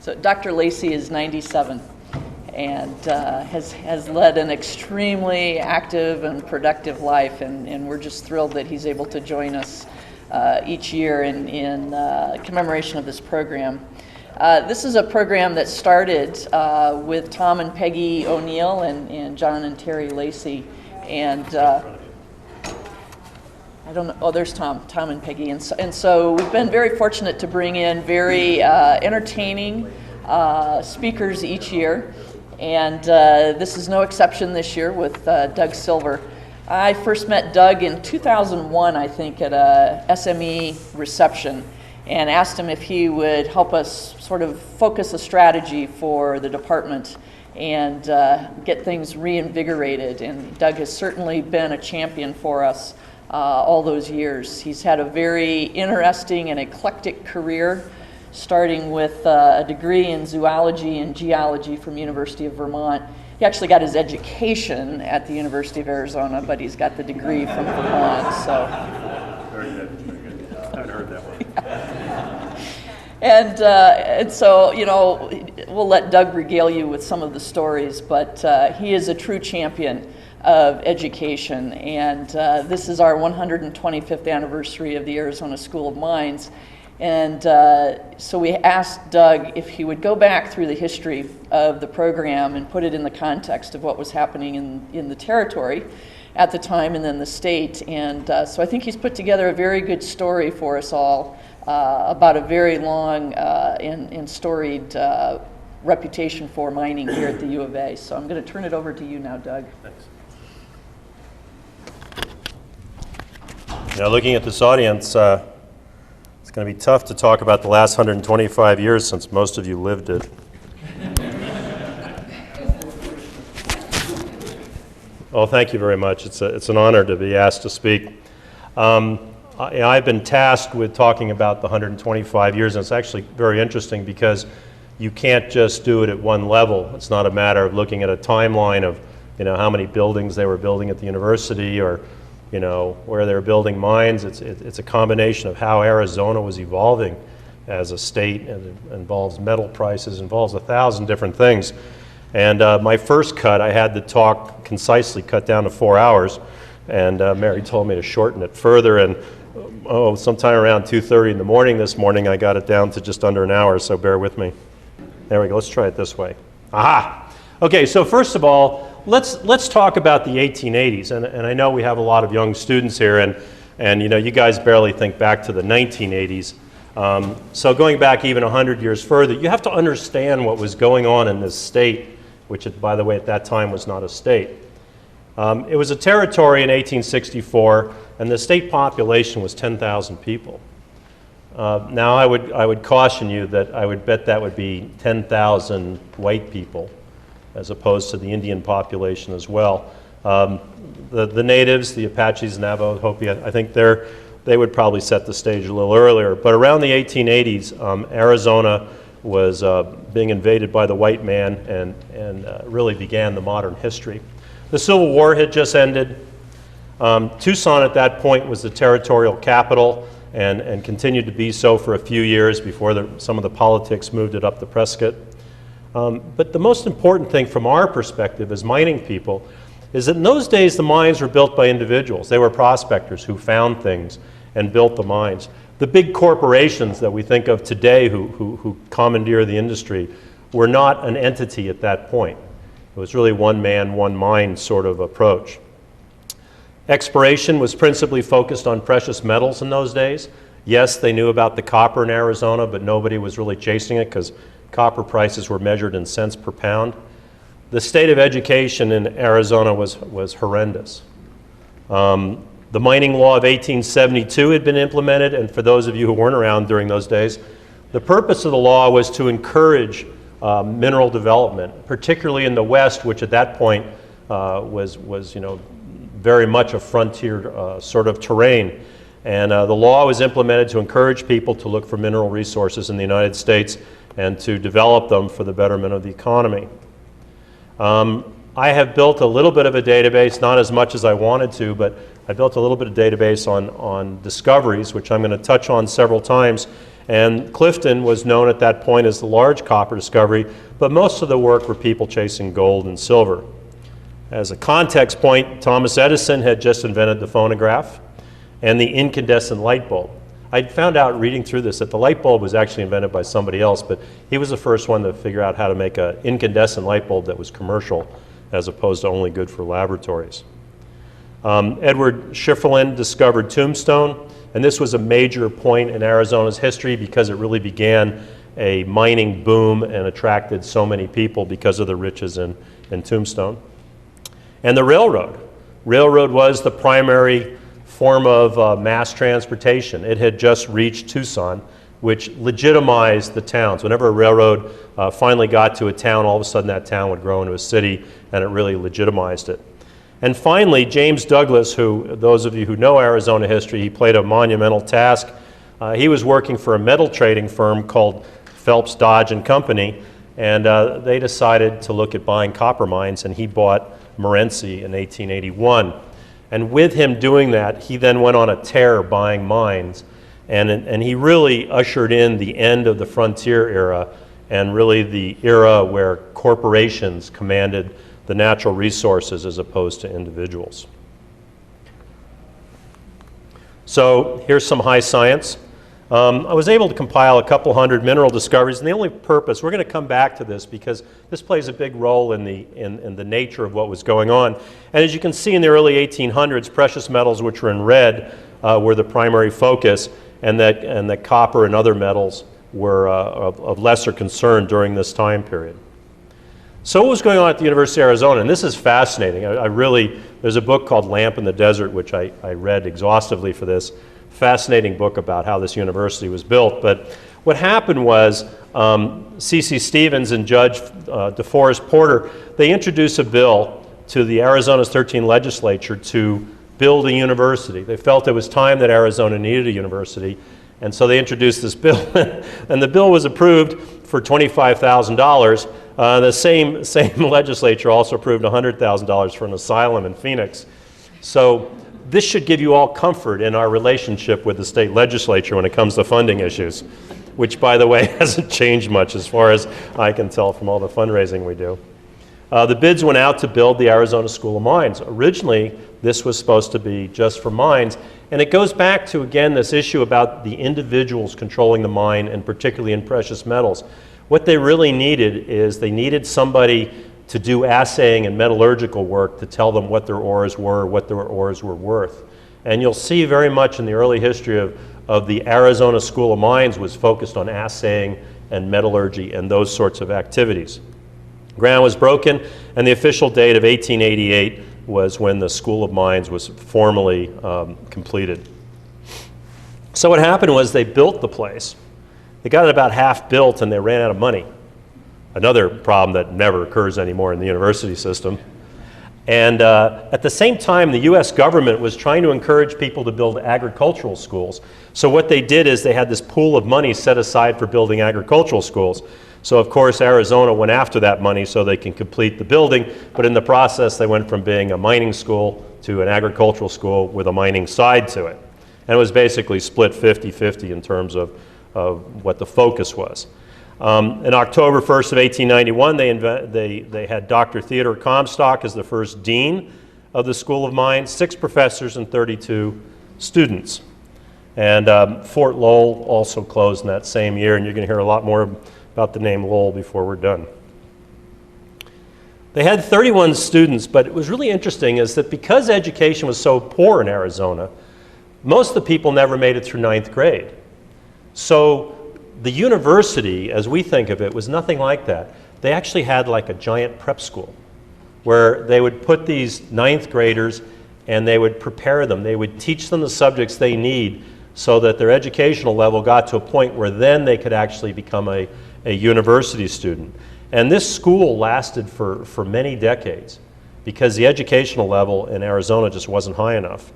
So Dr. Lacey is 97 and has led an extremely active and productive life, and we're just thrilled that he's able to join us each year in commemoration of this program. This is a program that started with Tom and Peggy O'Neill and John and Terry Lacey, and I don't know. Oh, there's Tom and Peggy, and so we've been very fortunate to bring in very entertaining speakers each year, and this is no exception this year with Doug Silver. I first met Doug in 2001, I think, at a SME reception, and asked him if he would help us sort of focus a strategy for the department and get things reinvigorated. And Doug has certainly been a champion for us all those years. He's had a very interesting and eclectic career, starting with a degree in zoology and geology from University of Vermont. He actually got his education at the University of Arizona, but he's got the degree from Vermont. So. Very good, very good. I haven't heard that one. And so, you know, we'll let Doug regale you with some of the stories, but he is a true champion of education, and this is our 125th anniversary of the Arizona School of Mines. And so we asked Doug if he would go back through the history of the program and put it in the context of what was happening in the territory at the time and then the state. And so I think he's put together a very good story for us all about a very long and storied reputation for mining here at the U of A. So I'm going to turn it over to you now, Doug. Thanks. Now, looking at this audience, it's going to be tough to talk about the last 125 years since most of you lived it. Well, thank you very much. It's an honor to be asked to speak. I've been tasked with talking about the 125 years, and it's actually very interesting because you can't just do it at one level. It's not a matter of looking at a timeline of, you know, how many buildings they were building at the university or, you know, where they were building mines. It's a combination of how Arizona was evolving as a state, and it involves metal prices, involves 1,000 different things. And my first cut, I had the talk concisely cut down to 4 hours, and Mary told me to shorten it further, and sometime around 2:30 in the morning this morning, I got it down to just under an hour, so bear with me. There we go, let's try it this way. Aha! Okay, so first of all, let's talk about the 1880s, and I know we have a lot of young students here, and you know, you guys barely think back to the 1980s. So going back even 100 years further, you have to understand what was going on in this state, which, by the way, at that time was not a state. It was a territory in 1864, and the state population was 10,000 people. Now, I would caution you that I would bet that would be 10,000 white people, as opposed to the Indian population as well. The natives, the Apaches, Navajo, Hopi, I think they would probably set the stage a little earlier. But around the 1880s, Arizona was being invaded by the white man and really began the modern history. The Civil War had just ended. Tucson at that point was the territorial capital and continued to be so for a few years before some of the politics moved it up to Prescott. But the most important thing from our perspective as mining people is that in those days the mines were built by individuals. They were prospectors who found things and built the mines. The big corporations that we think of today who commandeer the industry were not an entity at that point. It was really one man, one mine sort of approach. Exploration was principally focused on precious metals in those days. Yes, they knew about the copper in Arizona, but nobody was really chasing it because copper prices were measured in cents per pound. The state of education in Arizona was horrendous. The mining law of 1872 had been implemented, and for those of you who weren't around during those days, the purpose of the law was to encourage mineral development, particularly in the West, which at that point was you know, very much a frontier sort of terrain. And the law was implemented to encourage people to look for mineral resources in the United States and to develop them for the betterment of the economy. I have built a little bit of a database, not as much as I wanted to, but I built a little bit of database on discoveries, which I'm going to touch on several times. And Clifton was known at that point as the large copper discovery, but most of the work were people chasing gold and silver. As a context point, Thomas Edison had just invented the phonograph and the incandescent light bulb. I found out reading through this that the light bulb was actually invented by somebody else, but he was the first one to figure out how to make an incandescent light bulb that was commercial as opposed to only good for laboratories. Edward Schifferlin discovered Tombstone, and this was a major point in Arizona's history because it really began a mining boom and attracted so many people because of the riches in Tombstone. And the railroad. Railroad was the primary form of mass transportation. It had just reached Tucson, which legitimized the towns. Whenever a railroad finally got to a town, all of a sudden that town would grow into a city, and it really legitimized it. And finally, James Douglas, who, those of you who know Arizona history, he played a monumental task. He was working for a metal trading firm called Phelps, Dodge and Company, and they decided to look at buying copper mines, and he bought Morenci in 1881. And with him doing that, he then went on a tear buying mines, and he really ushered in the end of the frontier era, and really the era where corporations commanded the natural resources as opposed to individuals. So here's some high science. I was able to compile a couple hundred mineral discoveries, and the only purpose, we're going to come back to this because this plays a big role in the nature of what was going on. And as you can see in the early 1800s, precious metals, which were in red, were the primary focus, and that copper and other metals were of lesser concern during this time period. So what was going on at the University of Arizona? And this is fascinating. There's a book called Lamp in the Desert, which I read exhaustively for this. Fascinating book about how this university was built. But what happened was C.C. Stevens and Judge DeForest Porter, they introduced a bill to the Arizona's 13th legislature to build a university. They felt it was time that Arizona needed a university, and so they introduced this bill. And the bill was approved for $25,000. The same legislature also approved $100,000 for an asylum in Phoenix. So this should give you all comfort in our relationship with the state legislature when it comes to funding issues, which, by the way, hasn't changed much as far as I can tell from all the fundraising we do. The bids went out to build the Arizona School of Mines. Originally, this was supposed to be just for mines, and it goes back to, again, this issue about the individuals controlling the mine, and particularly in precious metals. What they really needed is they needed somebody to do assaying and metallurgical work to tell them what their ores were, what their ores were worth. And you'll see very much in the early history of the Arizona School of Mines was focused on assaying and metallurgy and those sorts of activities. Ground was broken, and the official date of 1888 was when the School of Mines was formally completed. So what happened was they built the place. They got it about half built, and they ran out of money. Another problem that never occurs anymore in the university system. And at the same time, the US government was trying to encourage people to build agricultural schools. So what they did is they had this pool of money set aside for building agricultural schools. So of course, Arizona went after that money so they can complete the building, but in the process, they went from being a mining school to an agricultural school with a mining side to it. And it was basically split 50-50 in terms of what the focus was. In October 1st of 1891, they had Dr. Theodore Comstock as the first dean of the School of Mines, 6 professors and 32 students. And Fort Lowell also closed in that same year, and you're going to hear a lot more about the name Lowell before we're done. They had 31 students, but it was really interesting is that because education was so poor in Arizona, most of the people never made it through 9th grade. So the university, as we think of it, was nothing like that. They actually had like a giant prep school where they would put these 9th graders and they would prepare them. They would teach them the subjects they need so that their educational level got to a point where then they could actually become a university student. And this school lasted for many decades because the educational level in Arizona just wasn't high enough.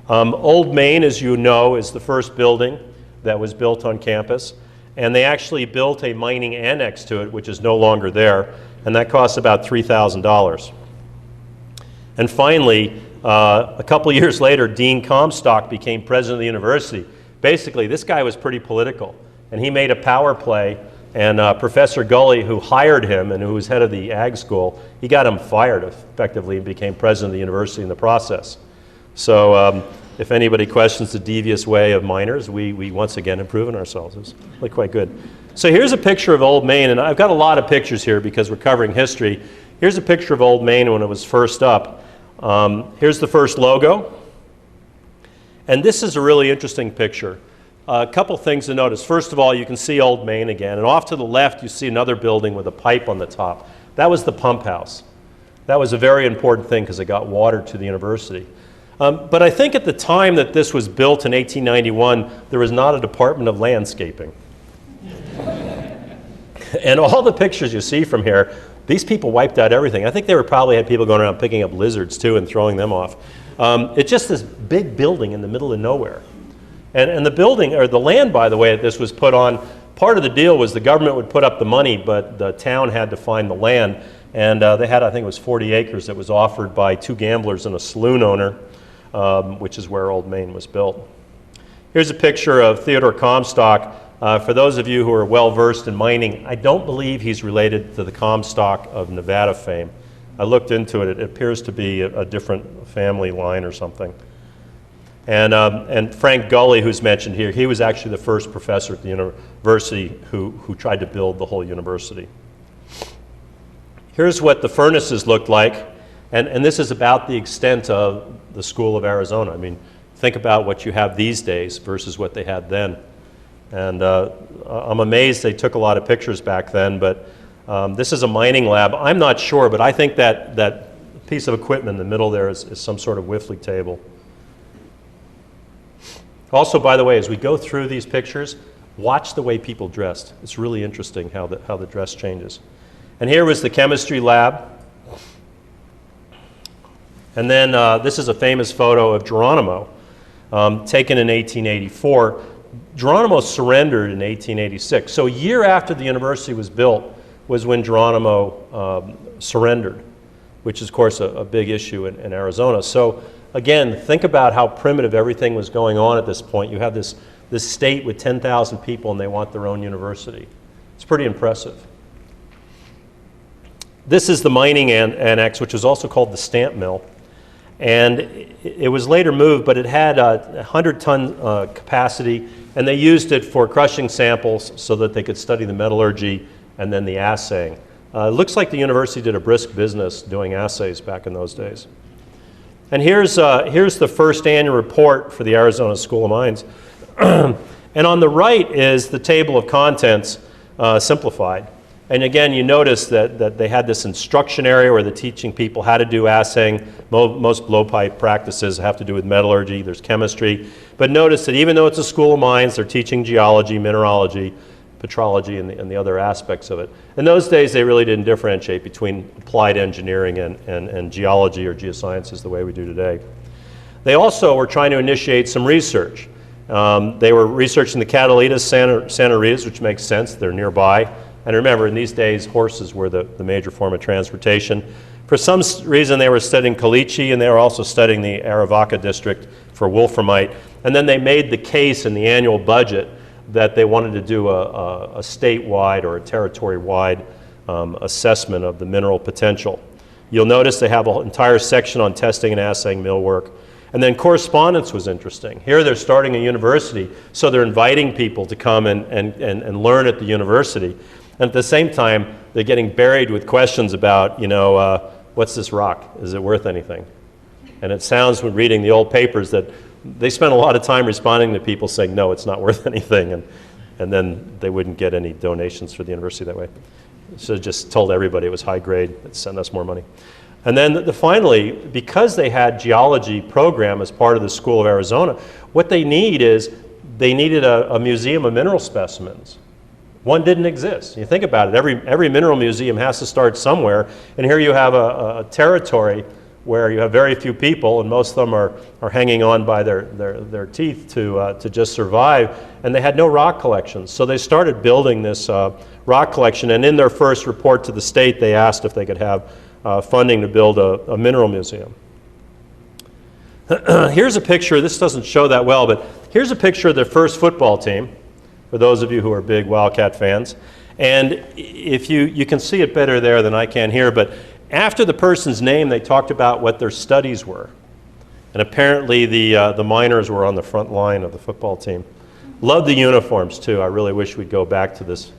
Old Main, as you know, is the first building that was built on campus, and they actually built a mining annex to it, which is no longer there, and that cost about $3,000. And finally, a couple years later, Dean Comstock became president of the university. basically this guy was pretty political, and he made a power play, and Professor Gully, who hired him and who was head of the ag school, he got him fired effectively and became president of the university in the process. So if anybody questions the devious way of miners, we once again have proven ourselves. It's really quite good. So here's a picture of Old Main, and I've got a lot of pictures here because we're covering history. Here's a picture of Old Main when it was first up. Here's the first logo. And this is a really interesting picture. A couple things to notice. First of all, you can see Old Main again, and off to the left you see another building with a pipe on the top. That was the pump house. That was a very important thing because it got water to the university. But I think at the time that this was built in 1891, there was not a Department of Landscaping. And all the pictures you see from here, these people wiped out everything. I think they probably had people going around picking up lizards too and throwing them off. It's just this big building in the middle of nowhere. And the building, or the land, by the way, that this was put on, part of the deal was the government would put up the money, but the town had to find the land. And they had, I think it was 40 acres that was offered by 2 gamblers and a saloon owner, which is where Old Main was built. Here's a picture of Theodore Comstock. For those of you who are well versed in mining, I don't believe he's related to the Comstock of Nevada fame. I looked into it. It appears to be a different family line or something. And Frank Gully, who's mentioned here, he was actually the first professor at the university who tried to build the whole university. Here's what the furnaces looked like, and this is about the extent of the School of Arizona. I mean, think about what you have these days versus what they had then. And I'm amazed they took a lot of pictures back then, but this is a mining lab. I'm not sure, but I think that piece of equipment in the middle there is some sort of Whiffley table. Also, by the way, as we go through these pictures, watch the way people dressed. It's really interesting how the dress changes. And here was the chemistry lab. And then this is a famous photo of Geronimo, taken in 1884. Geronimo surrendered in 1886. So a year after the university was built was when Geronimo surrendered, which is, of course, a big issue in Arizona. So again, think about how primitive everything was going on at this point. You have this state with 10,000 people and they want their own university. It's pretty impressive. This is the mining annex, which was also called the stamp mill. And it was later moved, but it had a 100-ton capacity, and they used it for crushing samples so that they could study the metallurgy and then the assaying. It looks like the university did a brisk business doing assays back in those days. And here's the first annual report for the Arizona School of Mines. And on the right is the table of contents simplified. And again, you notice that they had this instruction area where they're teaching people how to do assaying. Most blowpipe practices have to do with metallurgy. There's chemistry. But notice that even though it's a school of mines, they're teaching geology, mineralogy, petrology, and the other aspects of it. In those days, they really didn't differentiate between applied engineering and geology or geosciences the way we do today. They also were trying to initiate some research. They were researching the Catalitas, Santa Ritas, which makes sense. They're nearby. And remember, in these days, horses were the major form of transportation. For some reason, they were studying caliche, and they were also studying the Aravaca district for wolframite. And then they made the case in the annual budget that they wanted to do a statewide or a territory-wide assessment of the mineral potential. You'll notice they have an entire section on testing and assaying millwork. And then correspondence was interesting. Here they're starting a university, so they're inviting people to come and learn at the university. And at the same time, they're getting buried with questions about, what's this rock? Is it worth anything? And it sounds, when reading the old papers, that they spent a lot of time responding to people saying, no, it's not worth anything. And then they wouldn't get any donations for the university that way. So just told everybody it was high grade, send us more money. And then finally, because they had geology program as part of the School of Arizona, what they need is they needed a museum of mineral specimens. One didn't exist. You think about it, every mineral museum has to start somewhere, and here you have a territory where you have very few people, and most of them are hanging on by their teeth to just survive, and they had no rock collections. So they started building this rock collection, and in their first report to the state, they asked if they could have funding to build a mineral museum. Here's a picture. This doesn't show that well, but Here's a picture of their first football team, for those of you who are big Wildcat fans. And if you can see it better there than I can here, but after the person's name, they talked about what their studies were. And apparently the miners were on the front line of the football team. Love the uniforms too. I really wish we'd go back to this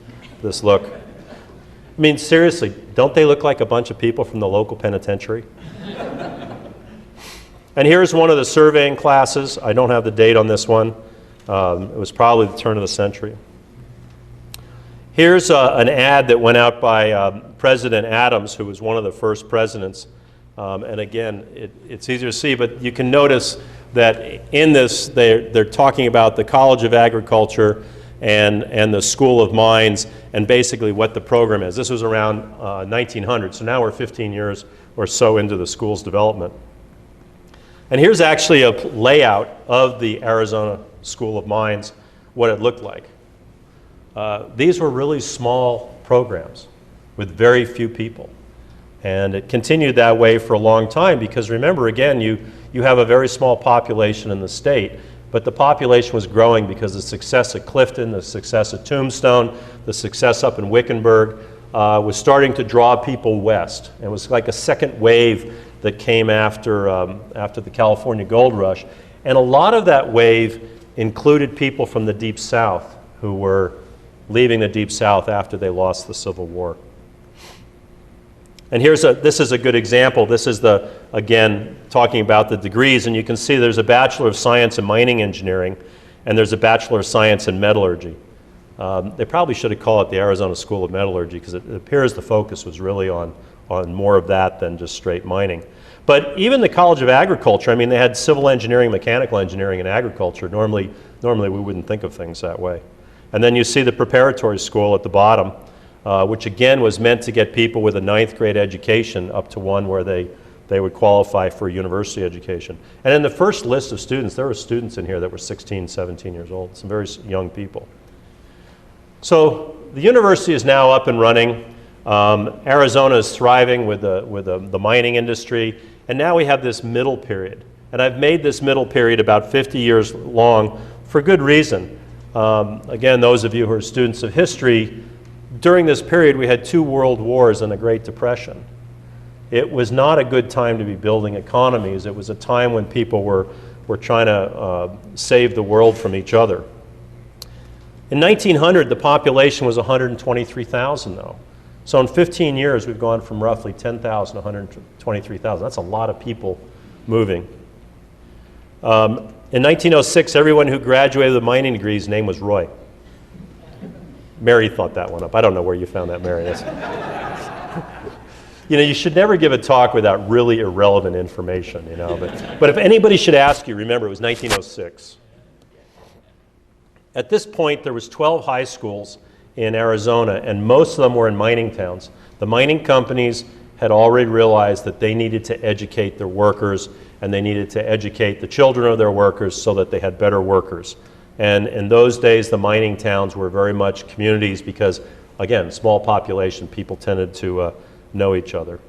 look. I mean, seriously, don't they look like a bunch of people from the local penitentiary? And here's one of the surveying classes. I don't have the date on this one. It was probably the turn of the century. Here's an ad that went out by President Adams, who was one of the first presidents. And again, it's easier to see, but you can notice that in this, they're talking about the College of Agriculture and the School of Mines, and basically what the program is. This was around 1900, so now we're 15 years or so into the school's development. And here's actually a layout of the Arizona School of Mines, what it looked like. These were really small programs with very few people. And it continued that way for a long time because remember, again, you have a very small population in the state, but the population was growing because the success at Clifton, the success at Tombstone, the success up in Wickenburg was starting to draw people west. It was like a second wave that came after the California gold rush. And a lot of that wave included people from the Deep South who were leaving the Deep South after they lost the Civil War. And this is a good example. This is again, talking about the degrees, and you can see there's a Bachelor of Science in Mining Engineering, and there's a Bachelor of Science in Metallurgy. They probably should have called it the Arizona School of Metallurgy because it appears the focus was really on more of that than just straight mining. But even the College of Agriculture, I mean, they had civil engineering, mechanical engineering, and agriculture. Normally we wouldn't think of things that way. And then you see the preparatory school at the bottom, which again was meant to get people with a 9th grade education up to one where they would qualify for university education. And in the first list of students, there were students in here that were 16, 17 years old, some very young people. So the university is now up and running. Arizona is thriving with the mining industry, and now we have this middle period. And I've made this middle period about 50 years long for good reason. Again, those of you who are students of history, during this period we had 2 world wars and a Great Depression. It was not a good time to be building economies. It was a time when people were trying to save the world from each other. In 1900, the population was 123,000 though. So in 15 years, we've gone from roughly 10,000 to 123,000. That's a lot of people moving. In 1906, everyone who graduated with a mining degree's name was Roy. Mary thought that one up. I don't know where you found that, Mary. You know, you should never give a talk without really irrelevant information, you know. But if anybody should ask you, remember it was 1906. At this point, there was 12 high schools in Arizona, and most of them were in mining towns. The mining companies had already realized that they needed to educate their workers, and they needed to educate the children of their workers so that they had better workers. And in those days, the mining towns were very much communities because, again, small population, people tended to know each other.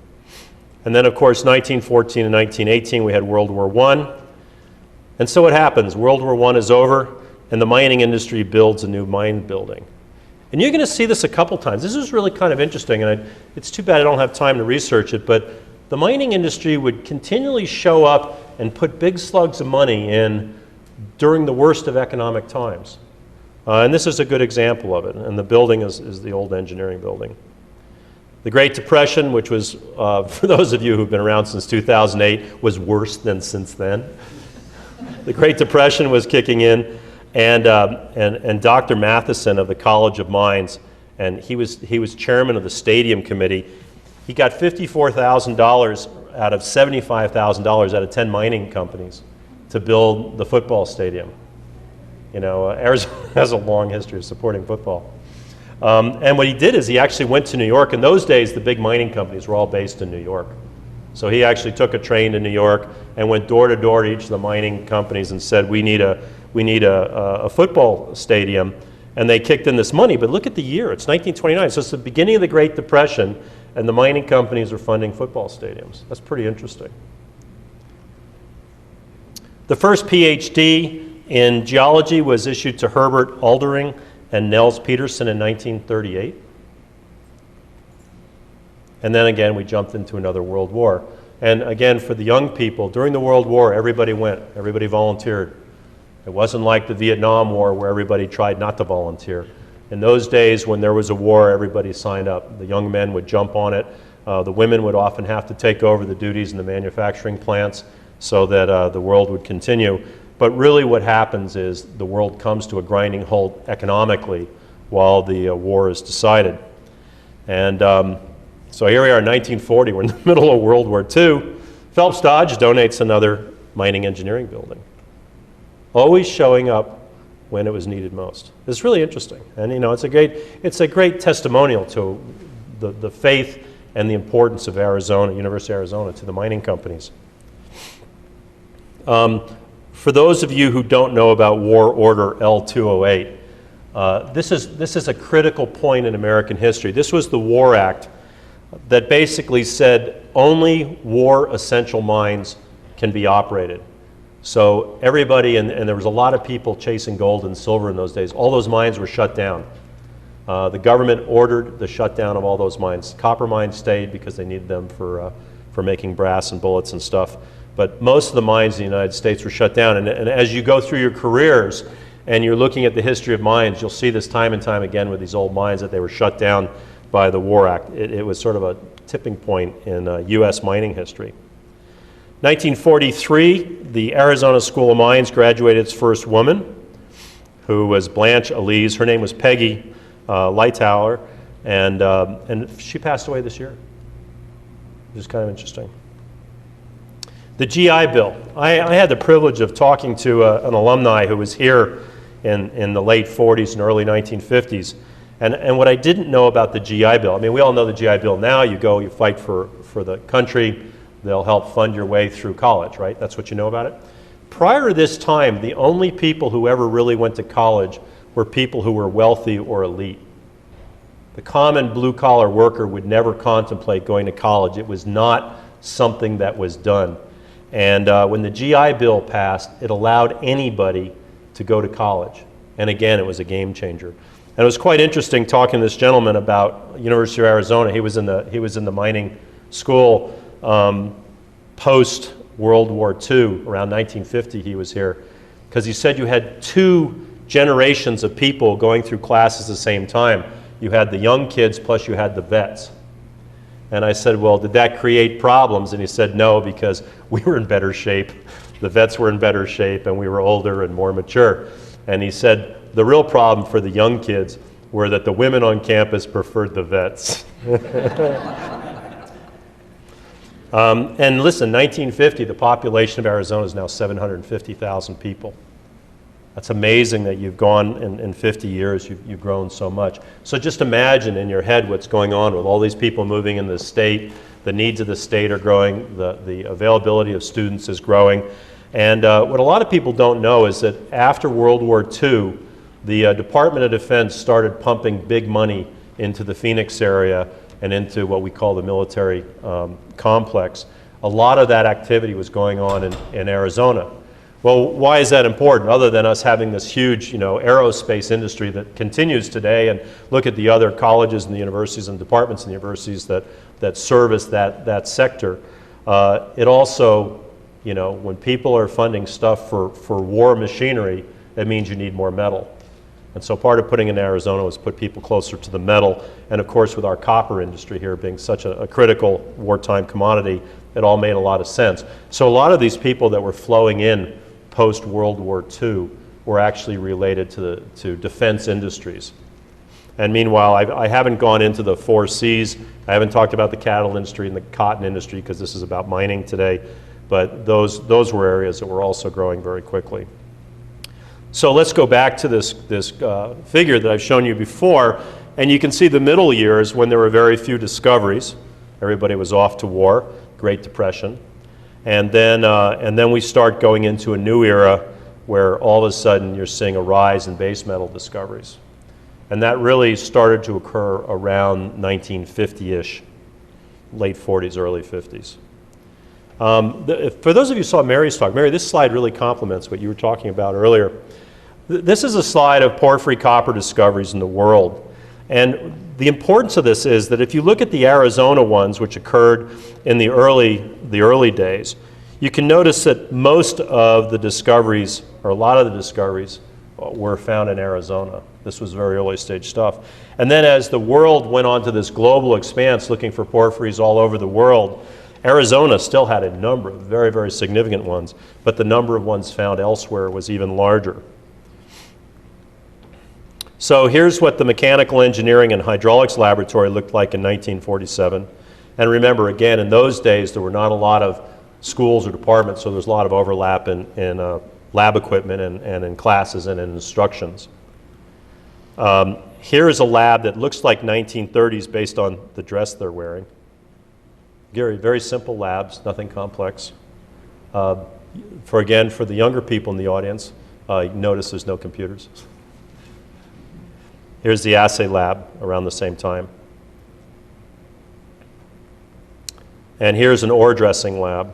And then, of course, 1914 and 1918, we had World War I. And so what happens? World War I is over, and the mining industry builds a new mine building. And you're going to see this a couple times. This is really kind of interesting, and it's too bad I don't have time to research it, but the mining industry would continually show up and put big slugs of money in during the worst of economic times. And this is a good example of it, and the building is the old engineering building. The Great Depression, which was, for those of you who've been around since 2008, was worse than since then. The Great Depression was kicking in, and Dr. Matheson of the College of Mines, and he was chairman of the stadium committee. He got $54,000 out of $75,000 out of 10 mining companies to build the football stadium. You know, Arizona has a long history of supporting football. And what he did is he actually went to New York. In those days, the big mining companies were all based in New York. So he actually took a train to New York and went door to door to each of the mining companies and said, we need a football stadium. And they kicked in this money. But look at the year. It's 1929. So it's the beginning of the Great Depression, and the mining companies are funding football stadiums. That's pretty interesting. The first PhD in geology was issued to Herbert Aldering and Nels Peterson in 1938. And then again, we jumped into another world war. And again, for the young people, during the World War, everybody went, everybody volunteered. It wasn't like the Vietnam War where everybody tried not to volunteer. In those days, when there was a war, everybody signed up. The young men would jump on it. The women would often have to take over the duties in the manufacturing plants so that the world would continue. But really what happens is the world comes to a grinding halt economically while the war is decided. And so here we are in 1940, we're in the middle of World War II. Phelps Dodge donates another mining engineering building, always showing up when it was needed most. It's really interesting. And you know, it's a great testimonial to the faith and the importance of Arizona, University of Arizona, to the mining companies. For those of you who don't know about War Order L208, this is a critical point in American history. This was the War Act that basically said only war essential mines can be operated. So everybody, and there was a lot of people chasing gold and silver in those days, all those mines were shut down. The government ordered the shutdown of all those mines. Copper mines stayed because they needed them for making brass and bullets and stuff. But most of the mines in the United States were shut down. And as you go through your careers and you're looking at the history of mines, you'll see this time and time again with these old mines that they were shut down by the War Act. It was sort of a tipping point in U.S. mining history. 1943, the Arizona School of Mines graduated its first woman, who was Blanche Elise. Her name was Peggy Lightower, and she passed away this year, which is kind of interesting. The GI Bill. I had the privilege of talking to an alumni who was here in the late 40s and early 1950s. And what I didn't know about the GI Bill, I mean, we all know the GI Bill now. You go, you fight for the country. They'll help fund your way through college, right? That's what you know about it. Prior to this time, the only people who ever really went to college were people who were wealthy or elite. The common blue-collar worker would never contemplate going to college. It was not something that was done. And when the GI Bill passed, it allowed anybody to go to college. And again, it was a game changer. And it was quite interesting talking to this gentleman about University of Arizona. He was in the mining school post World War II, around 1950 he was here, because he said you had two generations of people going through classes at the same time. You had the young kids plus you had the vets. And I said, well, did that create problems? And he said, no, because we were in better shape. The vets were in better shape and we were older and more mature. And he said, the real problem for the young kids were that the women on campus preferred the vets. And listen, 1950, the population of Arizona is now 750,000 people. That's amazing that you've gone in 50 years, you've grown so much. So just imagine in your head what's going on with all these people moving in the state. The needs of the state are growing, the availability of students is growing. And what a lot of people don't know is that after World War II, the Department of Defense started pumping big money into the Phoenix area and into what we call the military complex. A lot of that activity was going on in Arizona. Well, why is that important, other than us having this huge, aerospace industry that continues today? And look at the other colleges and the universities and departments and the universities that service that sector. It also, when people are funding stuff for war machinery, it means you need more metal. And so part of putting in Arizona was put people closer to the metal. And of course, with our copper industry here being such a critical wartime commodity, it all made a lot of sense. So a lot of these people that were flowing in post-World War II were actually related to defense industries. And meanwhile, I haven't gone into the 4 Cs. I haven't talked about the cattle industry and the cotton industry because this is about mining today. But those were areas that were also growing very quickly. So let's go back to this figure that I've shown you before, and you can see the middle years when there were very few discoveries. Everybody was off to war, Great Depression, and then we start going into a new era where all of a sudden you're seeing a rise in base metal discoveries, and that really started to occur around 1950-ish, late 40s, early 50s. For those of you who saw Mary's talk, Mary, this slide really complements what you were talking about earlier. This is a slide of porphyry copper discoveries in the world. And the importance of this is that if you look at the Arizona ones, which occurred in the early days, you can notice that most of the discoveries, or a lot of the discoveries, were found in Arizona. This was very early stage stuff. And then as the world went on to this global expanse looking for porphyries all over the world, Arizona still had a number of very, very significant ones, but the number of ones found elsewhere was even larger. So here's what the Mechanical Engineering and Hydraulics Laboratory looked like in 1947. And remember, again, in those days, there were not a lot of schools or departments, so there was a lot of overlap in lab equipment and in classes and in instructions. Here is a lab that looks like 1930s based on the dress they're wearing. Gary, very simple labs, nothing complex. For the younger people in the audience, notice there's no computers. Here's the assay lab around the same time. And here's an ore dressing lab.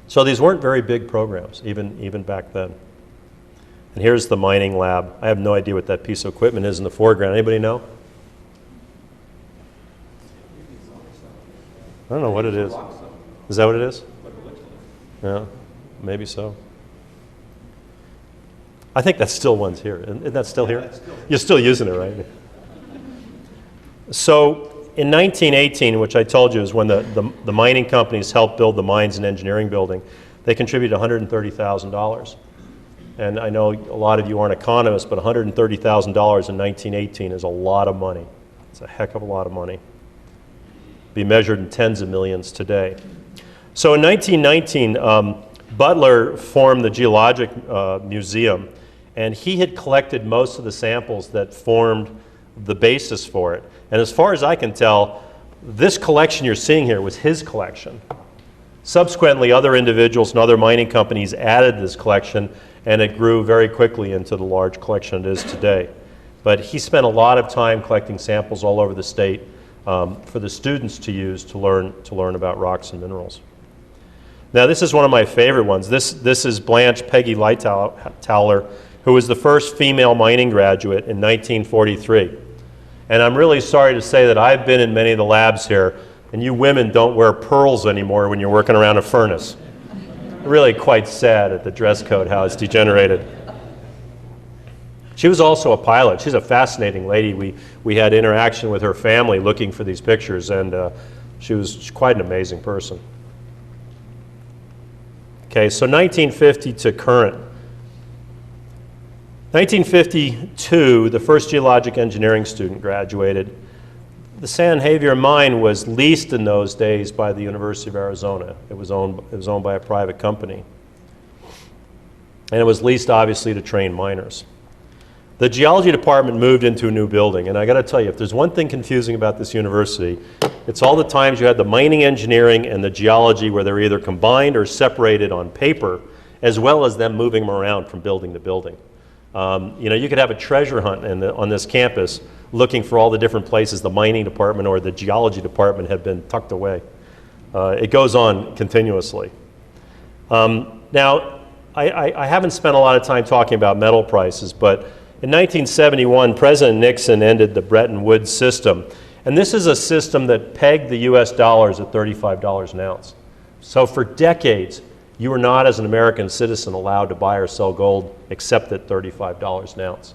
So these weren't very big programs, even back then. And here's the mining lab. I have no idea what that piece of equipment is in the foreground. Anybody know? I don't know what it is. Is that what it is? Yeah, maybe so. I think that still one's here. Isn't that still here? You're still using it, right? So in 1918, which I told you is when the mining companies helped build the mines and engineering building, they contributed $130,000. And I know a lot of you aren't economists, but $130,000 in 1918 is a lot of money. It's a heck of a lot of money. Be measured in tens of millions today. So in 1919, Butler formed the Geologic Museum, and he had collected most of the samples that formed the basis for it. And as far as I can tell, this collection you're seeing here was his collection. Subsequently, other individuals and other mining companies added this collection, and it grew very quickly into the large collection it is today. But he spent a lot of time collecting samples all over the state for the students to use to learn about rocks and minerals. Now, this is one of my favorite ones. This is Blanche Peggy Lightower, who was the first female mining graduate in 1943. And I'm really sorry to say that I've been in many of the labs here, and you women don't wear pearls anymore when you're working around a furnace. Really quite sad at the dress code, how it's degenerated. She was also a pilot. She's a fascinating lady. We had interaction with her family looking for these pictures, and she was quite an amazing person. Okay, so 1950 to current. 1952, the first geologic engineering student graduated. The San Javier mine was leased in those days by the University of Arizona. It was owned by a private company. And it was leased, obviously, to train miners. The geology department moved into a new building, and I got to tell you, if there's one thing confusing about this university, it's all the times you had the mining engineering and the geology where they're either combined or separated on paper, as well as them moving them around from building to building. You could have a treasure hunt on this campus looking for all the different places the mining department or the geology department had been tucked away. It goes on continuously. Now, I haven't spent a lot of time talking about metal prices, but in 1971, President Nixon ended the Bretton Woods system. And this is a system that pegged the US dollars at $35 an ounce. So for decades, you were not, as an American citizen, allowed to buy or sell gold except at $35 an ounce.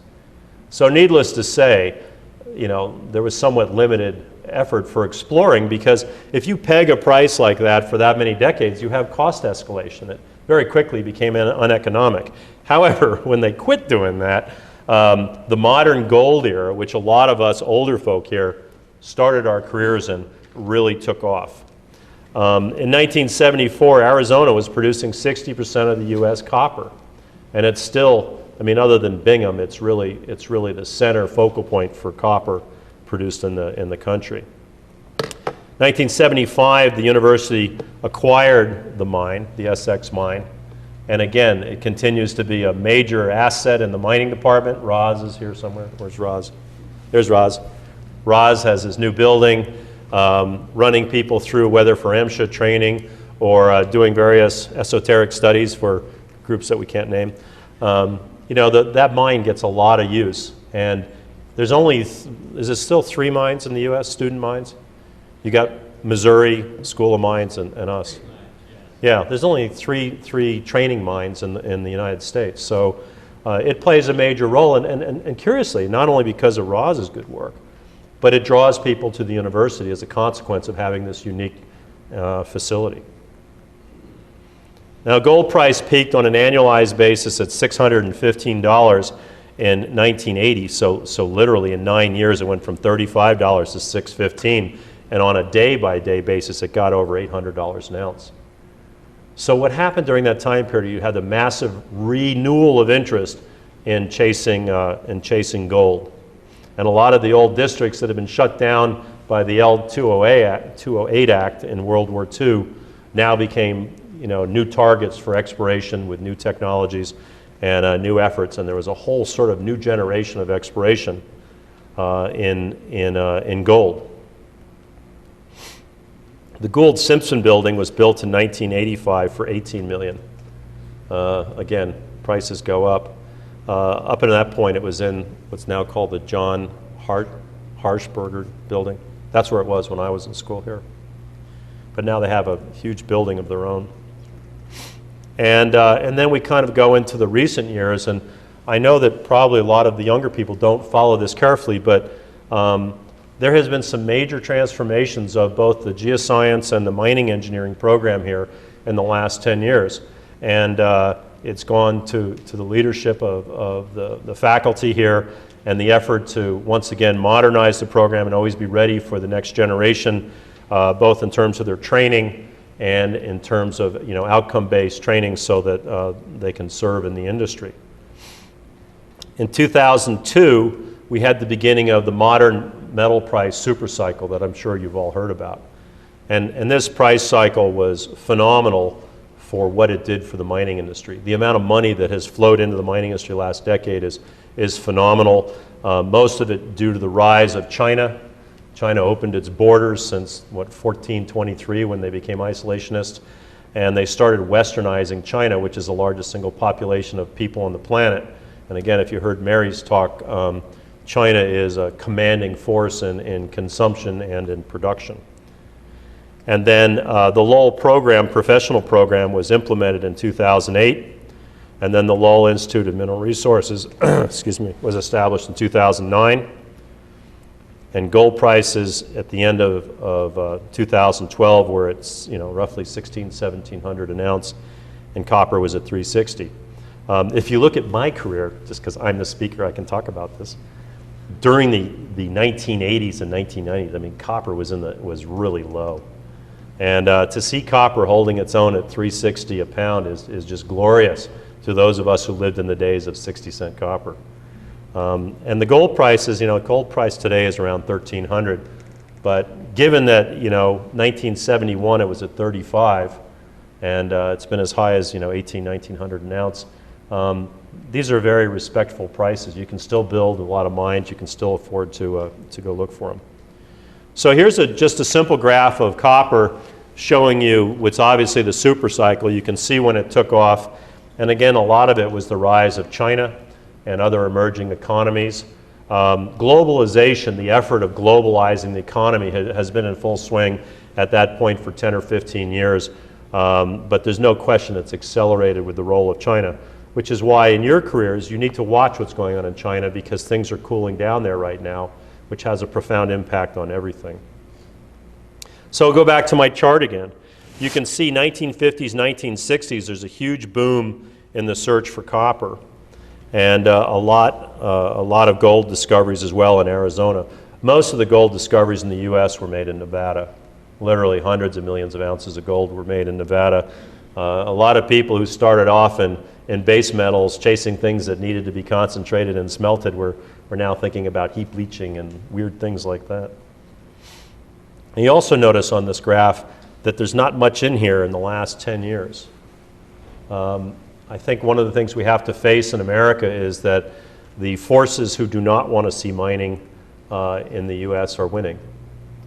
So needless to say, there was somewhat limited effort for exploring, because if you peg a price like that for that many decades, you have cost escalation. It very quickly became uneconomic. However, when they quit doing that, the modern gold era, which a lot of us older folk here started our careers in, really took off. In 1974, Arizona was producing 60% of the U.S. copper, and it's still, other than Bingham, it's really the center focal point for copper produced in the country. 1975, the university acquired the mine, the SX mine, and again, it continues to be a major asset in the mining department. Roz is here somewhere. Where's Roz? There's Roz. Roz has his new building. running people through, whether for MGE training or doing various esoteric studies for groups that we can't name. You know, that mine gets a lot of use. And there's only, is it still 3 mines in the U.S., student mines? You got Missouri School of Mines and us. Yeah, there's only three training mines in the United States. So it plays a major role. And curiously, not only because of Roz's good work, but it draws people to the university as a consequence of having this unique facility. Now, gold price peaked on an annualized basis at $615 in 1980. So literally in 9 years, it went from $35 to $615. And on a day-by-day basis, it got over $800 an ounce. So what happened during that time period, you had the massive renewal of interest in chasing gold. And a lot of the old districts that had been shut down by the L-208 Act in World War II now became, you know, new targets for exploration with new technologies and new efforts. And there was a whole sort of new generation of exploration in gold. The Gould-Simpson building was built in 1985 for $18 million. Again, prices go up. Up until that point, it was in what's now called the John Harshberger building. That's where it was when I was in school here. But now they have a huge building of their own. And then we kind of go into the recent years, and I know that probably a lot of the younger people don't follow this carefully, but there has been some major transformations of both the geoscience and the mining engineering program here in the last 10 years. And it's gone to the leadership of the faculty here and the effort to once again modernize the program and always be ready for the next generation, both in terms of their training and in terms of, you know, outcome-based training so that they can serve in the industry. In 2002, we had the beginning of the modern metal price super cycle that I'm sure you've all heard about. And this price cycle was phenomenal for what it did for the mining industry. The amount of money that has flowed into the mining industry last decade is phenomenal. Most of it due to the rise of China. China opened its borders since, 1423 when they became isolationists. And they started westernizing China, which is the largest single population of people on the planet. And again, if you heard Mary's talk, China is a commanding force in consumption and in production. And then the Lowell program, professional program, was implemented in 2008. And then the Lowell Institute of Mineral Resources excuse me, was established in 2009. And gold prices at the end of 2012 were at, you know, roughly $1,1700 an ounce, and copper was at $360. If you look at my career, just because I'm the speaker, I can talk about this. During the 1980s and 1990s, I mean, copper was really low. And to see copper holding its own at $360 a pound is just glorious to those of us who lived in the days of 60-cent copper. And the gold prices, you know, gold price today is around $1,300. But given that, you know, 1971 it was at 35, and it's been as high as, you know, $1,800-1,900 an ounce, these are very respectful prices. You can still build a lot of mines. You can still afford to go look for them. So here's just a simple graph of copper showing you what's obviously the super cycle. You can see when it took off. And again, a lot of it was the rise of China and other emerging economies. Globalization, the effort of globalizing the economy has been in full swing at that point for 10 or 15 years. But there's no question it's accelerated with the role of China, which is why in your careers you need to watch what's going on in China because things are cooling down there right now, which has a profound impact on everything. So I'll go back to my chart again. You can see 1950s, 1960s, there's a huge boom in the search for copper. And a lot of gold discoveries as well in Arizona. Most of the gold discoveries in the US were made in Nevada. Literally hundreds of millions of ounces of gold were made in Nevada. A lot of people who started off in base metals, chasing things that needed to be concentrated and smelted, were now thinking about heap leaching and weird things like that. And you also notice on this graph that there's not much in here in the last 10 years. I think one of the things we have to face in America is that the forces who do not want to see mining in the US are winning.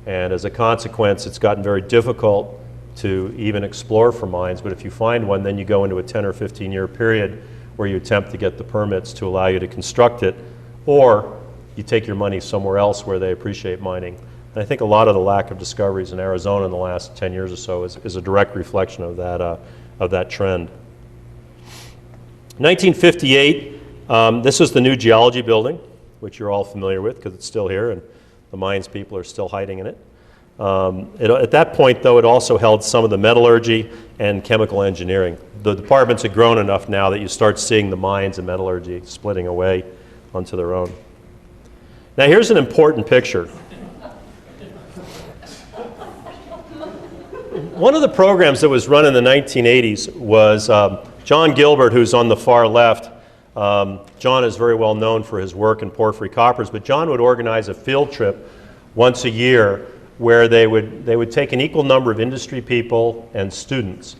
And as a consequence, it's gotten very difficult to even explore for mines. But if you find one, then you go into a 10 or 15 year period where you attempt to get the permits to allow you to construct it, or you take your money somewhere else where they appreciate mining. And I think a lot of the lack of discoveries in Arizona in the last 10 years or so is a direct reflection of that trend. 1958, this is the new geology building, which you're all familiar with because it's still here and the mines people are still hiding in it. At that point, though, it also held some of the metallurgy and chemical engineering. The departments had grown enough now that you start seeing the mines and metallurgy splitting away onto their own. Now, here's an important picture. One of the programs that was run in the 1980s was John Gilbert, who's on the far left. John is very well known for his work in porphyry coppers, but John would organize a field trip once a year where they would take an equal number of industry people and students.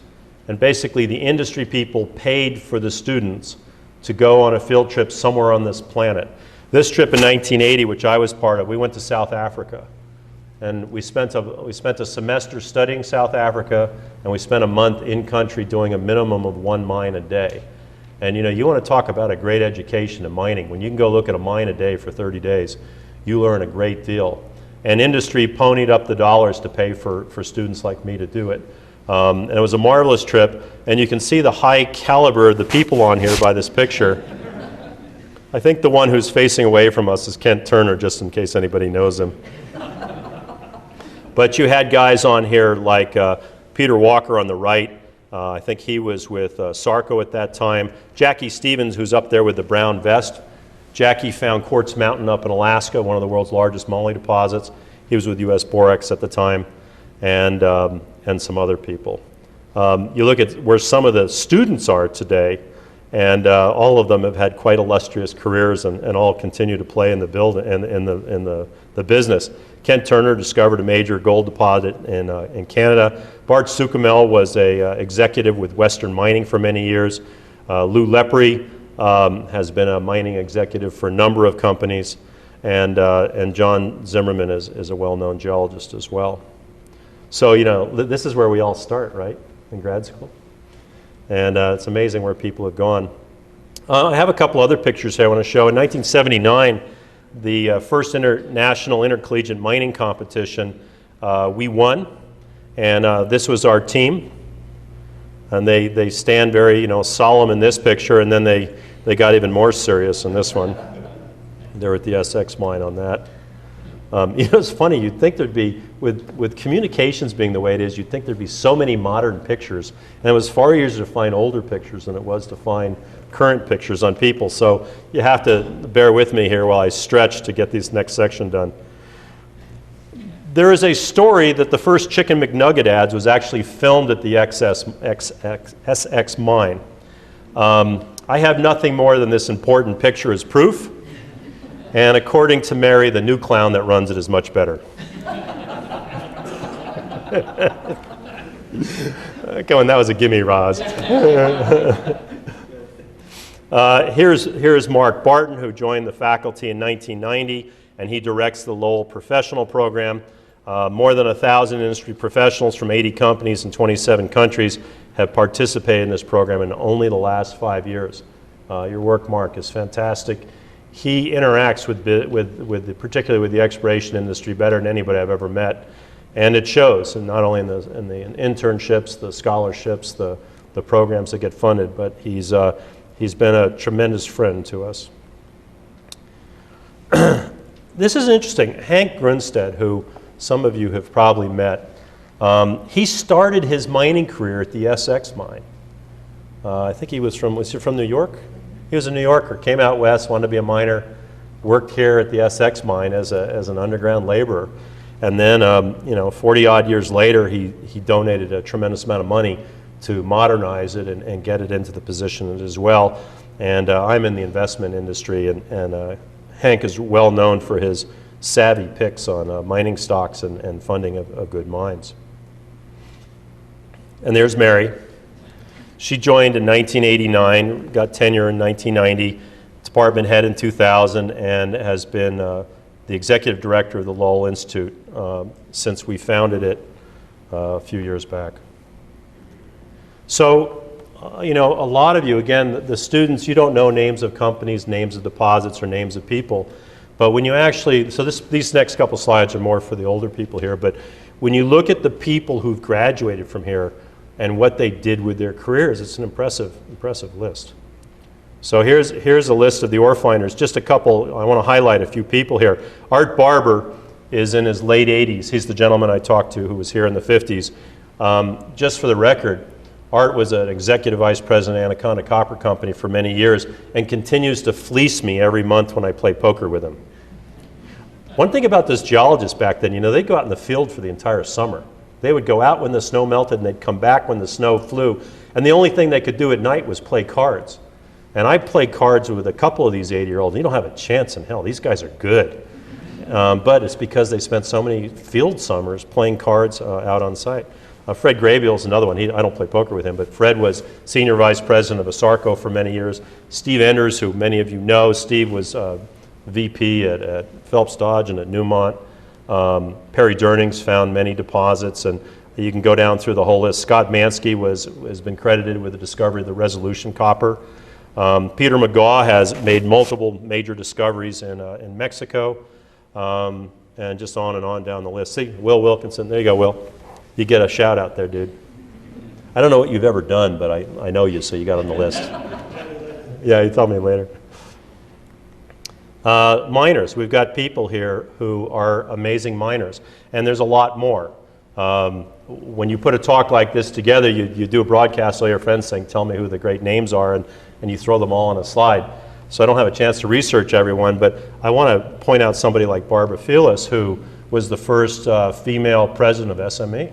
And basically the industry people paid for the students to go on a field trip somewhere on this planet. This trip in 1980, which I was part of, we went to South Africa. And we spent a semester studying South Africa, and we spent a month in country doing a minimum of 1 mine a day. And you want to talk about a great education in mining. When you can go look at a mine a day for 30 days, you learn a great deal. And industry ponied up the dollars to pay for students like me to do it. And it was a marvelous trip, and you can see the high caliber of the people on here by this picture. I think the one who's facing away from us is Kent Turner, just in case anybody knows him. But you had guys on here like Peter Walker on the right. I think he was with Sarco at that time. Jackie Stevens, who's up there with the brown vest. Jackie found Quartz Mountain up in Alaska, one of the world's largest moly deposits. He was with US Borax at the time, and some other people. You look at where some of the students are today, and all of them have had quite illustrious careers and all continue to play in the the business. Kent Turner discovered a major gold deposit in Canada. Bart Sukamel was a executive with Western Mining for many years. Lou Lepre has been a mining executive for a number of companies, and John Zimmerman is a well-known geologist as well. So this is where we all start, right, in grad school, and it's amazing where people have gone. I have a couple other pictures here I want to show. In 1979, the first international intercollegiate mining competition, we won, and this was our team. And they stand very solemn in this picture, and then they got even more serious in this one. They're at the SX mine on that. It's funny, you'd think there'd be, with communications being the way it is, you'd think there'd be so many modern pictures. And it was far easier to find older pictures than it was to find current pictures on people. So you have to bear with me here while I stretch to get this next section done. There is a story that the first Chicken McNugget ads was actually filmed at the SX mine. I have nothing more than this important picture as proof. And according to Mary, the new clown that runs it is much better. That was a gimme, Roz. Here's Mark Barton, who joined the faculty in 1990, and he directs the Lowell Professional Program. More than 1,000 industry professionals from 80 companies in 27 countries have participated in this program in only the last 5 years. Your work, Mark, is fantastic. He interacts particularly with the exploration industry better than anybody I've ever met, and it shows. And not only in the internships, the scholarships, the programs that get funded, but he's been a tremendous friend to us. This is interesting. Hank Grunstead, who some of you have probably met, he started his mining career at the SX mine. I think he was from New York? He was a New Yorker, came out west, wanted to be a miner, worked here at the SX mine as an underground laborer. And then, 40-odd years later, he donated a tremendous amount of money to modernize it and get it into the position it is well. And I'm in the investment industry, and Hank is well known for his savvy picks on mining stocks and funding of good mines. And there's Mary. She joined in 1989, got tenure in 1990, department head in 2000, and has been the executive director of the Lowell Institute since we founded it a few years back. So, you know, a lot of you, again, the students, you don't know names of companies, names of deposits, or names of people. But when you actually, so these next couple slides are more for the older people here, but when you look at the people who've graduated from here and what they did with their careers, it's an impressive list. So here's a list of the ore finders. Just a couple, I want to highlight a few people here. Art Barber is in his late 80s. He's the gentleman I talked to who was here in the 50s. Just for the record, Art was an executive vice president at Anaconda Copper Company for many years and continues to fleece me every month when I play poker with him. One thing about those geologists back then, you know, they'd go out in the field for the entire summer. They would go out when the snow melted and they'd come back when the snow flew. And the only thing they could do at night was play cards. And I played cards with a couple of these 80-year-olds. You don't have a chance in hell. These guys are good. But it's because they spent so many field summers playing cards out on site. Fred Graybill is another one. I don't play poker with him, but Fred was senior vice president of ASARCO for many years. Steve Enders, who many of you know, Steve was VP at Phelps Dodge and at Newmont. Perry Durnings found many deposits, and you can go down through the whole list. Scott Mansky has been credited with the discovery of the Resolution copper. Peter McGaw has made multiple major discoveries in Mexico, and just on down the list. See, Will Wilkinson, there you go, Will. You get a shout out there, dude. I don't know what you've ever done, but I know you, so you got on the list. Yeah, you tell me later. Miners, we've got people here who are amazing miners, and there's a lot more. When you put a talk like this together, you do a broadcast, all your friends saying, tell me who the great names are, and you throw them all on a slide. So I don't have a chance to research everyone, but I want to point out somebody like Barbara Felis, who was the first female president of SME.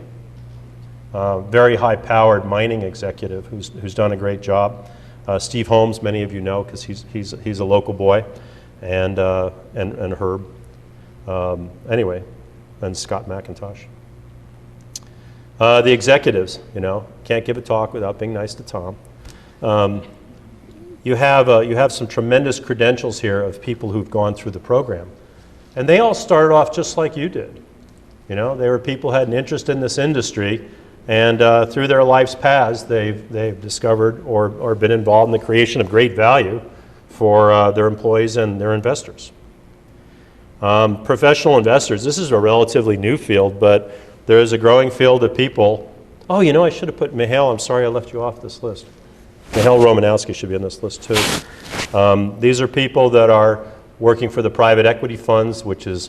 Very high-powered mining executive who's done a great job. Steve Holmes, many of you know, because he's a local boy, and Herb. Anyway, and Scott McIntosh. The executives, you know, can't give a talk without being nice to Tom. You have some tremendous credentials here of people who've gone through the program, and they all started off just like you did. You know, they were people who had an interest in this industry, and through their life's paths, they've discovered or been involved in the creation of great value for their employees and their investors. Professional investors, this is a relatively new field, but there is a growing field of people. Oh, you know, I should have put Mihail, I'm sorry I left you off this list. Mihail Romanowski should be on this list too. These are people that are working for the private equity funds, which is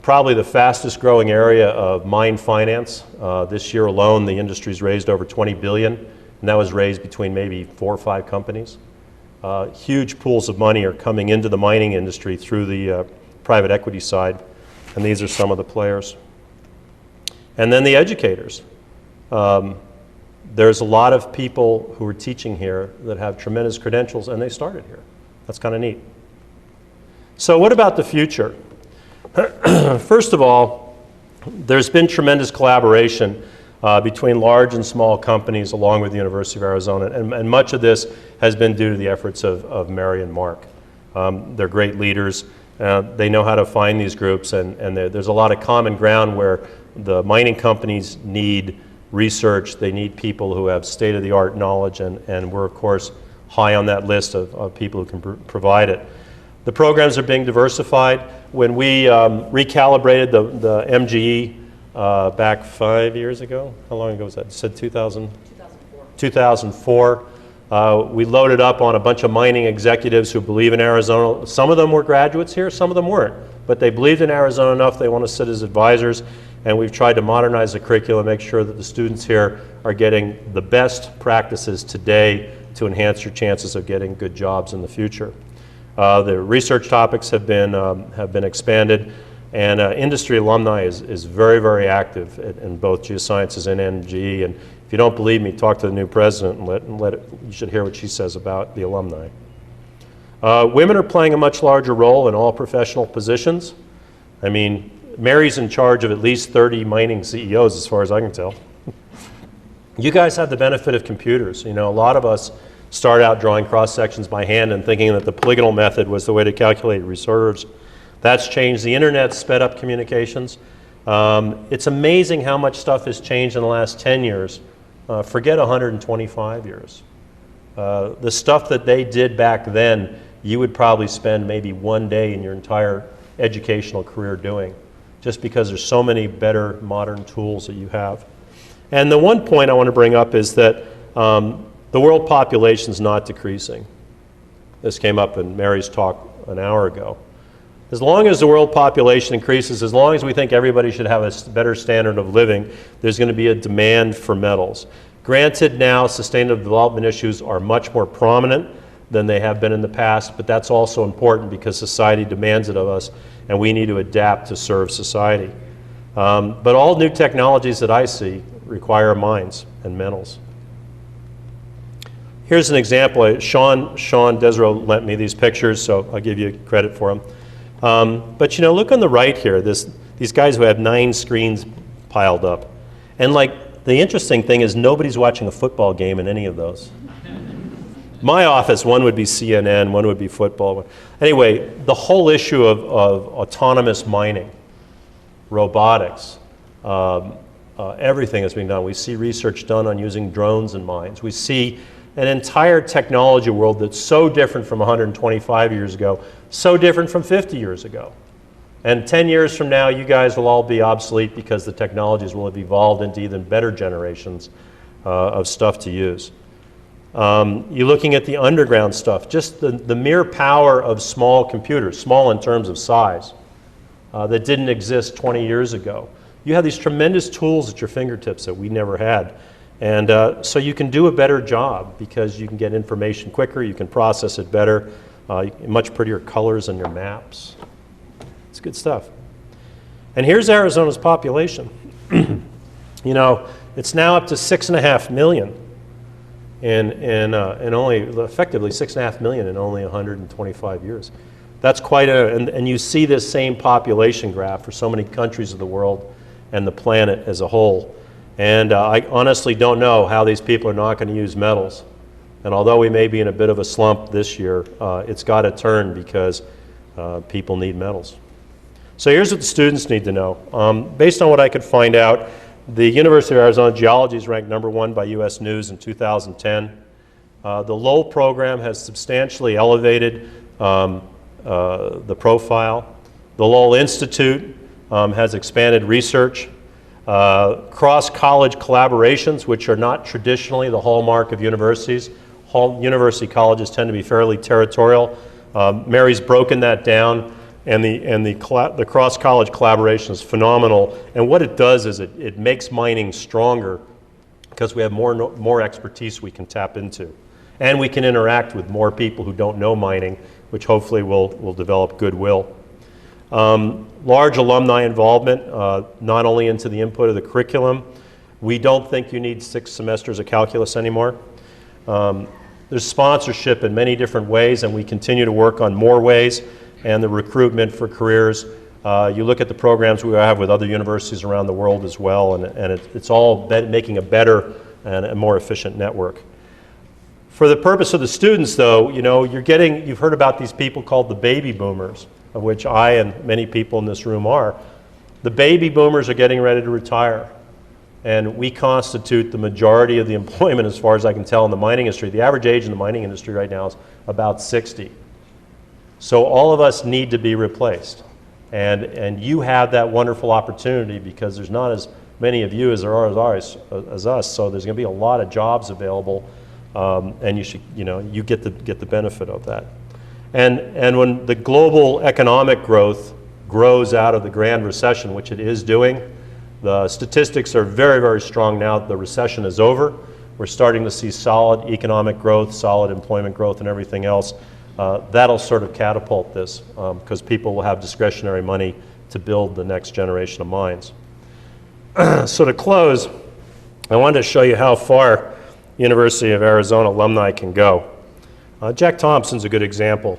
probably the fastest growing area of mine finance. This year alone, the industry's raised over $20 billion, and that was raised between maybe 4 or 5 companies. Huge pools of money are coming into the mining industry through the private equity side, and these are some of the players. And then the educators. There's a lot of people who are teaching here that have tremendous credentials, and they started here. That's kind of neat. So what about the future? First of all, there's been tremendous collaboration between large and small companies along with the University of Arizona, and much of this has been due to the efforts of Mary and Mark. They're great leaders. They know how to find these groups, and there's a lot of common ground where the mining companies need research. They need people who have state-of-the-art knowledge, and we're, of course, high on that list of people who can provide it. The programs are being diversified. When we recalibrated the MGE back 5 years ago, how long ago was that? You said 2004. 2004. We loaded up on a bunch of mining executives who believe in Arizona. Some of them were graduates here, some of them weren't. But they believed in Arizona enough, they want to sit as advisors. And we've tried to modernize the curriculum, make sure that the students here are getting the best practices today to enhance your chances of getting good jobs in the future. The research topics have been expanded, and industry alumni is very, very active in both geosciences and MGE. And if you don't believe me, talk to the new president and you should hear what she says about the alumni. Women are playing a much larger role in all professional positions. I mean, Mary's in charge of at least 30 mining CEOs as far as I can tell. You guys have the benefit of computers. You know, a lot of us start out drawing cross sections by hand and thinking that the polygonal method was the way to calculate reserves. That's changed. The internet sped up communications. It's amazing how much stuff has changed in the last 10 years. Forget 125 years. The stuff that they did back then, you would probably spend maybe one day in your entire educational career doing, just because there's so many better modern tools that you have. And the one point I want to bring up is that the world population is not decreasing. This came up in Mary's talk an hour ago. As long as the world population increases, as long as we think everybody should have a better standard of living, there's going to be a demand for metals. Granted, now sustainable development issues are much more prominent than they have been in the past, but that's also important because society demands it of us, and we need to adapt to serve society. But all new technologies that I see require mines and metals. Here's an example. Sean Desro lent me these pictures, so I'll give you credit for them. But you know, look on the right here, these guys who have 9 screens piled up. And like, the interesting thing is nobody's watching a football game in any of those. My office, one would be CNN, one would be football. Anyway, the whole issue of autonomous mining, robotics, everything is being done. We see research done on using drones in mines. We see an entire technology world that's so different from 125 years ago, so different from 50 years ago. And 10 years from now, you guys will all be obsolete because the technologies will have evolved into even better generations of stuff to use. You're looking at the underground stuff, just the mere power of small computers, small in terms of size, that didn't exist 20 years ago. You have these tremendous tools at your fingertips that we never had. And so you can do a better job because you can get information quicker, you can process it better, much prettier colors on your maps. It's good stuff. And here's Arizona's population. You know, it's now up to 6.5 million in only, effectively 6.5 million in only 125 years. That's quite and you see this same population graph for so many countries of the world and the planet as a whole. And I honestly don't know how these people are not going to use metals. And although we may be in a bit of a slump this year, it's got to turn because people need metals. So here's what the students need to know. Based on what I could find out, the University of Arizona Geology is ranked #1 by U.S. News in 2010. The Lowell program has substantially elevated the profile. The Lowell Institute has expanded research. Cross-college collaborations, which are not traditionally the hallmark of universities. University colleges tend to be fairly territorial. Mary's broken that down, and the cross-college collaboration is phenomenal. And what it does is it makes mining stronger because we have more expertise we can tap into. And we can interact with more people who don't know mining, which hopefully will develop goodwill. Large alumni involvement, not only into the input of the curriculum. We don't think you need 6 semesters of calculus anymore. There's sponsorship in many different ways, and we continue to work on more ways, and the recruitment for careers. You look at the programs we have with other universities around the world as well, and it's all making a better and a more efficient network. For the purpose of the students, though, you know, you've heard about these people called the baby boomers, of which I and many people in this room are. The baby boomers are getting ready to retire, and we constitute the majority of the employment as far as I can tell in the mining industry. The average age in the mining industry right now is about 60. So all of us need to be replaced, and you have that wonderful opportunity because there's not as many of you as there are as us, so there's going to be a lot of jobs available, and you get the benefit of that. And when the global economic growth grows out of the Grand Recession, which it is doing, the statistics are very, very strong now. The recession is over. We're starting to see solid economic growth, solid employment growth, and everything else. That'll sort of catapult this because people will have discretionary money to build the next generation of mines. So to close, I wanted to show you how far University of Arizona alumni can go. Jack Thompson's a good example.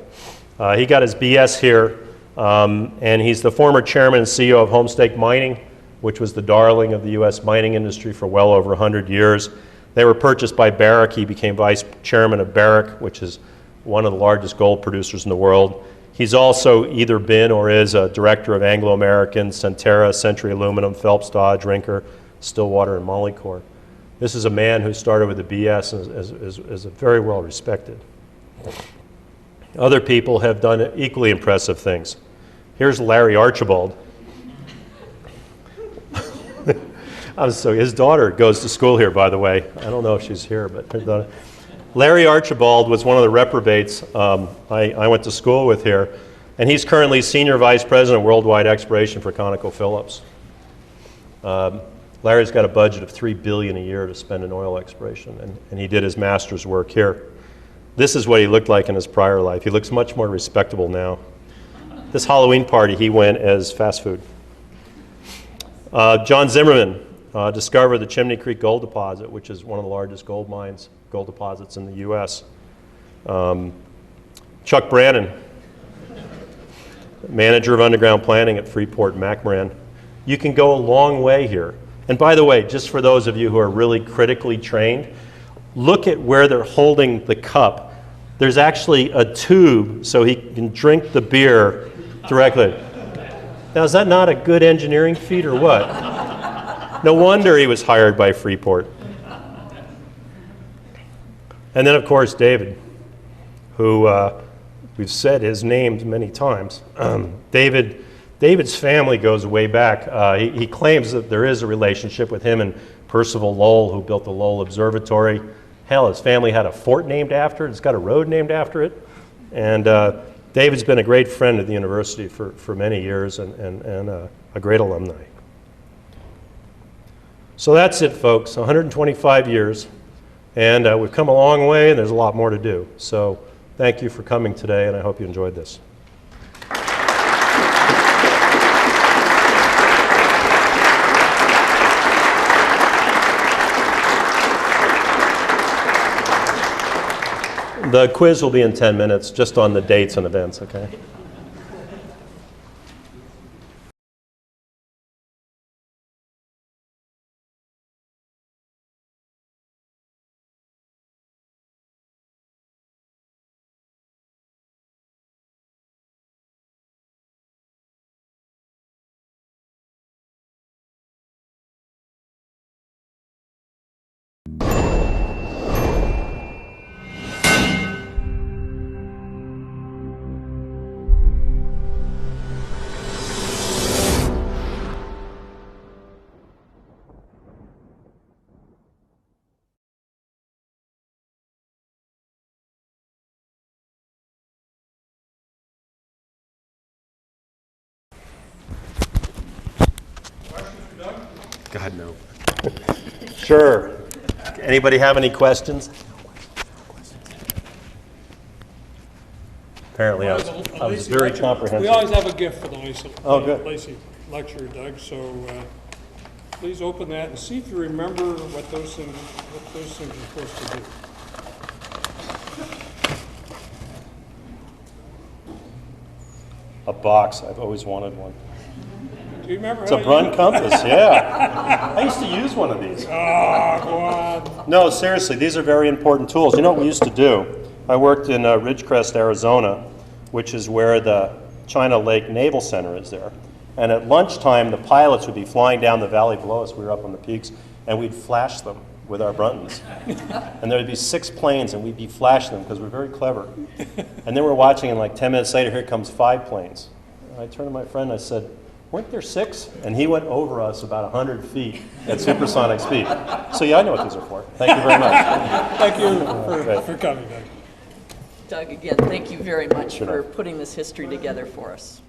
He got his BS here, and he's the former chairman and CEO of Homestake Mining, which was the darling of the U.S. mining industry for well over 100 years. They were purchased by Barrick. He became vice chairman of Barrick, which is one of the largest gold producers in the world. He's also either been or is a director of Anglo American, Centerra, Century Aluminum, Phelps Dodge, Rinker, Stillwater, and Molycorp. This is a man who started with a BS and is very well respected. Other people have done equally impressive things. Here's Larry Archibald. So his daughter goes to school here, by the way. I don't know if she's here, but Larry Archibald was one of the reprobates I went to school with here, and he's currently Senior Vice President of Worldwide Exploration for ConocoPhillips. Larry's got a budget of $3 billion a year to spend in oil exploration, and he did his master's work here. This is what he looked like in his prior life. He looks much more respectable now. This Halloween party, he went as fast food. John Zimmerman discovered the Chimney Creek gold deposit, which is one of the largest gold deposits in the U.S. Chuck Brannon, manager of underground planning at Freeport-McMoRan. You can go a long way here. And by the way, just for those of you who are really critically trained, look at where they're holding the cup. There's actually a tube so he can drink the beer directly. Now, is that not a good engineering feat or what? No wonder he was hired by Freeport. And then, of course, David, who we've said his name many times. David's family goes way back. He claims that there is a relationship with him and Percival Lowell, who built the Lowell Observatory. Hell, his family had a fort named after it. It's got a road named after it. And David's been a great friend at the university for many years and a great alumni. So that's it, folks. 125 years. And we've come a long way, and there's a lot more to do. So thank you for coming today, and I hope you enjoyed this. The quiz will be in 10 minutes, just on the dates and events, okay? God, no. Sure. Anybody have any questions? Apparently, I was very comprehensive. We always have a gift for the Lacey, good. Lacey lecture, Doug. So please open that and see if you remember what those things are supposed to do. A box. I've always wanted one. Do you remember? It's a Brun compass, yeah. I used to use one of these. Oh, go on. No, seriously, these are very important tools. You know what we used to do? I worked in Ridgecrest, Arizona, which is where the China Lake Naval Center is there. And at lunchtime, the pilots would be flying down the valley below us. We were up on the peaks, and we'd flash them with our Bruntons. And there would be 6 planes, and we'd be flashing them because we're very clever. And then we're watching, and like 10 minutes later, here comes 5 planes. And I turned to my friend, and I said, weren't there 6? And he went over us about 100 feet at supersonic speed. So yeah, I know what these are for. Thank you very much. Thank you for coming, Doug. Doug, again, thank you very much for putting this history together for us.